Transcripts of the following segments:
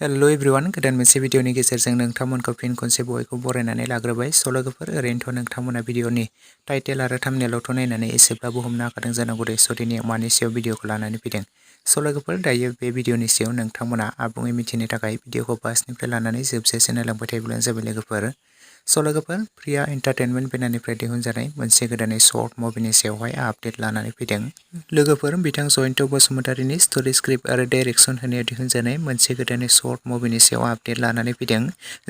Hello everyone गोदान मोनसे भिडिअनि गेजेरजों नोंथांमोनखौ फिन खनसे बयखौ बरायनानै लाग्रोबाय। स' लोगोफोर ओरैनोथ' नोंथांमोना भिडिअनि टाइटेल आरो थाम्बनेइलआवथ' नायनानै एसेब्लाबो हमनो हाखादों जानांगौ दे। स' दिनै मानि सायाव भिडिअखौ लानानै फैदों। स' लोगोफोर दायो बे भिडिअनि सायाव नोंथांमोना आबुङै मिथिनो थाखाय भिडिअखौ फार्स्टनिफ्राय लानानै जोबजासिम नायलांबाय थायोब्लानो जाबाय लोगोफोर। स' लोगोफोर प्रिया एन्टारटेनमेन्ट बेनारनिफ्राय दिहुनजानाय मोनसे गोदानै शर्ट मुभिनि सायावहाय आपडेट लानानै फैदों। लोगोफोर बिथां जयन्त बसुमतारीनि स्ट'रि स्क्रिप्ट आरो डाइरेक्सन होनायाव दिहुनजानाय मोनसे गोदानै शर्ट मुभिनि सायाव आपडेट लानानै फैदों।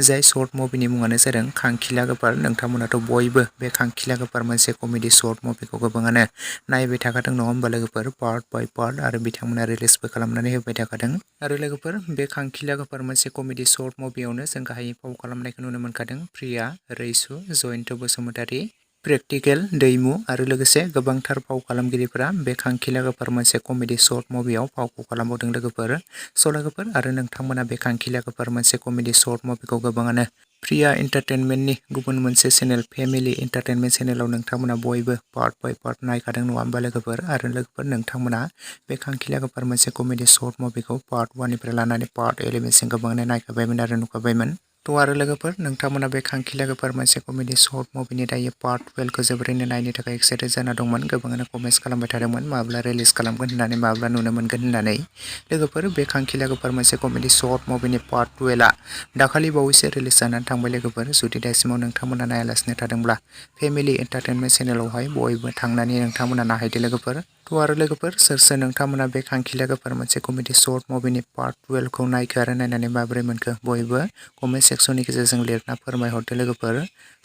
जाय शर्ट मुभिनि मुङानो जादों खांखिला गोफार। नोंथांमोनाथ' बयबो बे खांखिला गोफार मोनसे कमेडि शर्ट मुभिखौ गोबाङानो नायबाय थाखादों नङा होमबा लोगोफोर, पार्ट बाय पार्ट आरो बिथांमोना रिलिजबो खालामनानै होबाय थाखादों। आरो लोगोफोर बे खांखिला गोफार मोनसे कमेडि शर्ट मुभियावनो जों गाहायै फाव खालामनायखौ नुनो मोनखादों प्रिया, रैसु, जयन्त बसुमतारी, प्रेक्टिकेल, दैमु आरो लोगोसे गोबांथार फाव खालामगिरिफोरा बे खांखिला गोफार मोनसे कमेडि शर्ट मुभियाव फावखौ खालामबावदों लोगोफोर। स' लोगोफोर आरो नोंथांमोना बे खांखिला गोफार मोनसे कमेडि शर्ट मुभिखौ गोबाङानो प्रिया एन्टारटेनमेन्टनि गुबुन मोनसे चेनेल फेमिलि एन्टारटेनमेन्ट चेनेलाव नोंथांमोना बयबो पार्ट बाय पार्ट नायखादों नङा होमबा लोगोफोर। आरो लोगोफोर नोंथांमोना बे खांखिला गोफार मोनसे कमेडि शर्ट मुभिखौ पार्ट 1निफ्राय लानानै पार्ट 11सिम गोबाङानो नायखाबायमोन आरो नुखाबायमोन। थ' आरो लोगोफोर नोंथांमोना बे खांखिला गोफार मोनसे कमेडि शर्ट मुभिनि दायो पार्ट 12खौ जोबोरैनो नायनो थाखाय एक्साइटेड जाना दंमोन। गोबाङानो कमेन्ट्स खालामबाय थादोंमोन माब्ला रिलिज खालामगोन होननानै, माब्ला नुनो मोनगोन होननानै। लोगोफोर बे खांखिला गोफार मोनसे कमेडि शर्ट मुभिनि पार्ट 12आ दाखालि बावैसो रिलिज जानानै थांबाय लोगोफोर। जुदि दासिमाव नोंथांमोना नायालासिनो थादोंब्ला फेमिलि एन्टारटेनमेन्ट चेनेलावहाय बयबो थांनानै नोंथांमोना नायहैदो लोगोफोर। थ' आरो लोगोफोर सोर सोर नोंथांमोना बे खांखिला गोफार मोनसे कमेडि शर्ट मुभिनि पार्ट 12खौ नायखो आरो नायनानै माबोरै मोनखो बयबो कमेन्ट सेक्सननि गेजेरजों लिरना फोरमायहरदो लोगोफोर।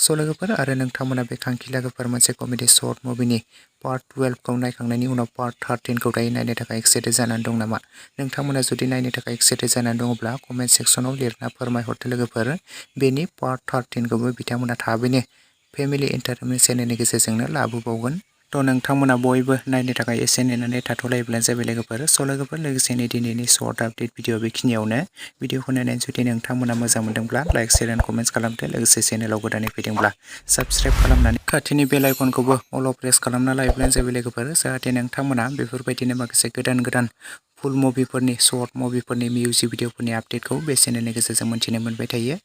स' लोगोफोर आरो नोंथांमोना बे खांखिला गोफार मोनसे कमेडि शर्ट मुभिनि पार्ट 12खौ नायखांनायनि उनाव पार्ट 13खौ दायो नायनो थाखाय एक्साइटेड जानानै दं नामा? नोंथांमोना जुदि नायनो थाखाय एक्साइटेड जानानै दङब्ला कमेन्ट सेक्सनाव लिरना फोरमायहरदो लोगोफोर। बेनि पार्ट 13खौबो बिथांमोना थाबैनो फेमिलि एन्टारटेनमेन्ट चेनेलनि गेजेरजोंनो लाबोबावगोन। थ' नोंथांमोना बयबो नायनो थाखाय एसे नेनानै थाथ'लायोब्लानो जाबाय लोगोफोर। स' लोगोफोर लोगोसेनो दिनैनि शर्ट आपडेट भिडिअ बेखिनियावनो। भिडिअखौ नायनानै जुदि नोंथांमोना मोजां मोनदोंब्ला लाइक, शेयार एन्ड कमेन्ट्स खालामदो। लोगोसे चेनेलाव गोदानै फैदोंब्ला साबस्क्राइब खालामनानै खाथिनि बेल आइकनखौबो अल प्रेस खालामना लायोब्लानो जाबाय लोगोफोर। जाहाथे नोंथांमोना बेफोरबायदिनो माखासे गोदान गोदान फुल मुभिफोरनि शर्ट मुभिफोरनि मिउजिक भिडिअफोरनि आपडेटखौ बे चेनेलनि गेजेरजों मोन्थिनो मोनबाय थायो।